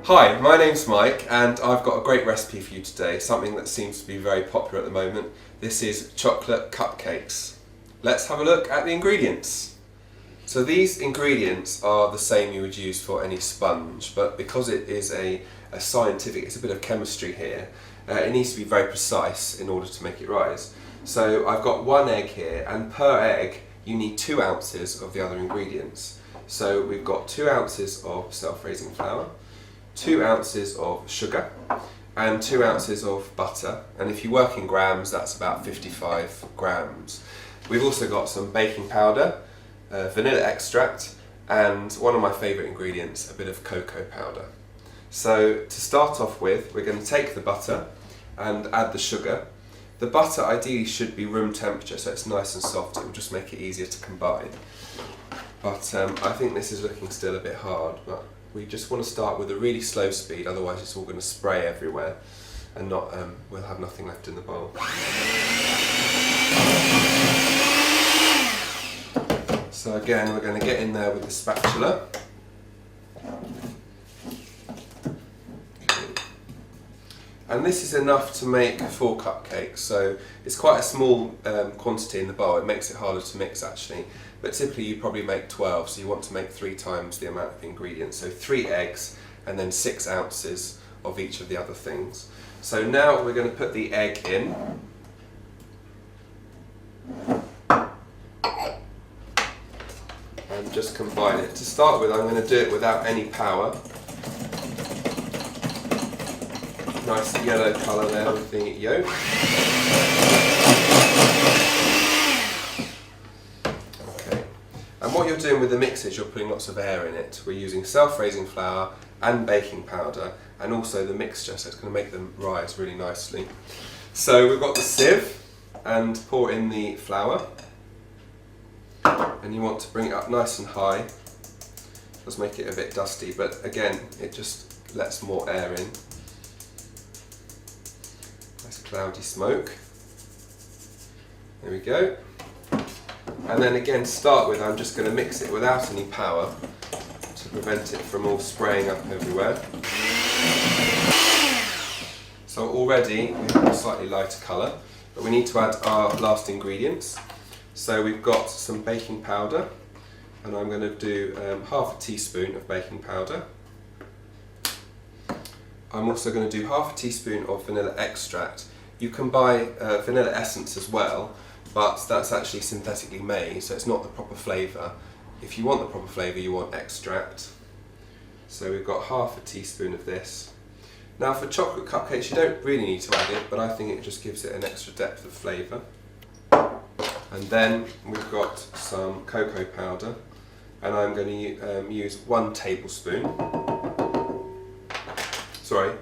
Hi, my name's Mike and I've got a great recipe for you today, something that seems to be very popular at the moment. This is chocolate cupcakes. Let's have a look at the ingredients. So these ingredients are the same you would use for any sponge, but because it is a scientific, it's a bit of chemistry here, it needs to be very precise in order to make it rise. So I've got 1 egg here, and per egg you need 2 ounces of the other ingredients. So we've got 2 ounces of self-raising flour, 2 ounces of sugar and 2 ounces of butter, and if you work in grams that's about 55 grams. We've also got some baking powder, vanilla extract, and one of my favourite ingredients, a bit of cocoa powder. So to start off with, we're going to take the butter and add the sugar. The butter ideally should be room temperature so it's nice and soft, it will just make it easier to combine. But I think this is looking still a bit hard, but we just want to start with a really slow speed, otherwise it's all going to spray everywhere and we'll have nothing left in the bowl. So again, we're going to get in there with the spatula. And this is enough to make 4 cupcakes, so it's quite a small quantity in the bowl. It makes it harder to mix actually, but typically you probably make 12, so you want to make 3 times the amount of ingredients. So 3 eggs and then 6 ounces of each of the other things. So now we're going to put the egg in. And just combine it. To start with, I'm going to do it without any power. Nice yellow colour there with the yolk. Okay. And what you're doing with the mix is you're putting lots of air in it. We're using self-raising flour and baking powder and also the mixture, so it's going to make them rise really nicely. So we've got the sieve and pour in the flour. And you want to bring it up nice and high. It does make it a bit dusty, but again, it just lets more air in. Nice cloudy smoke. There we go. And then again, to start with, I'm just going to mix it without any power to prevent it from all spraying up everywhere. So already we have a slightly lighter colour, but we need to add our last ingredients. So we've got some baking powder, and I'm going to do half a teaspoon of baking powder. I'm also going to do half a teaspoon of vanilla extract. You can buy vanilla essence as well, but that's actually synthetically made, so it's not the proper flavour. If you want the proper flavour, you want extract. So we've got half a teaspoon of this. Now for chocolate cupcakes, you don't really need to add it, but I think it just gives it an extra depth of flavour. And then we've got some cocoa powder, and I'm going to use 1 tablespoon. Sorry,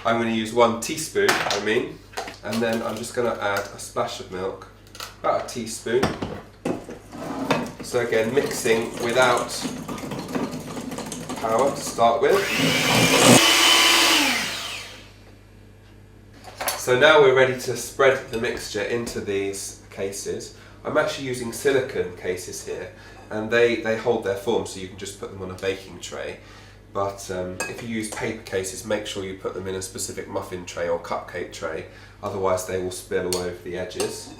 I'm going to use 1 teaspoon, and then I'm just going to add a splash of milk, about a teaspoon. So again, mixing without power to start with. So now we're ready to spread the mixture into these cases. I'm actually using silicone cases here, and they hold their form, so you can just put them on a baking tray. But if you use paper cases, make sure you put them in a specific muffin tray or cupcake tray, otherwise they will spill all over the edges.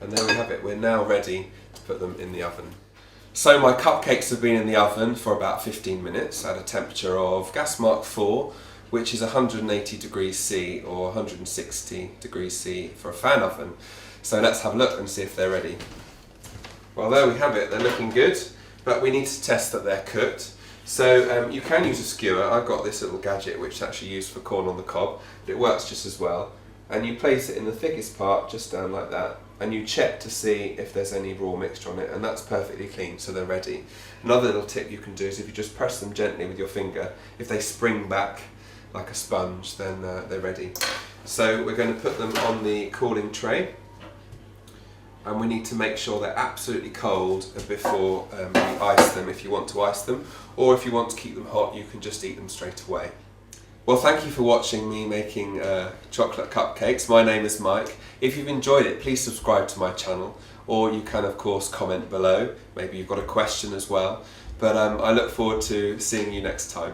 And there we have it, we're now ready to put them in the oven. So my cupcakes have been in the oven for about 15 minutes at a temperature of gas mark 4, which is 180 degrees C or 160 degrees C for a fan oven. So let's have a look and see if they're ready. Well, there we have it, they're looking good, but we need to test that they're cooked. So you can use a skewer. I've got this little gadget which is actually used for corn on the cob, but it works just as well. And you place it in the thickest part, just down like that, and you check to see if there's any raw mixture on it, and that's perfectly clean, so they're ready. Another little tip you can do is if you just press them gently with your finger, if they spring back like a sponge, then they're ready. So we're going to put them on the cooling tray, and we need to make sure they're absolutely cold before we ice them, if you want to ice them, or if you want to keep them hot, you can just eat them straight away. Well, thank you for watching me making chocolate cupcakes. My name is Mike. If you've enjoyed it, please subscribe to my channel, or you can of course comment below. Maybe you've got a question as well. But I look forward to seeing you next time.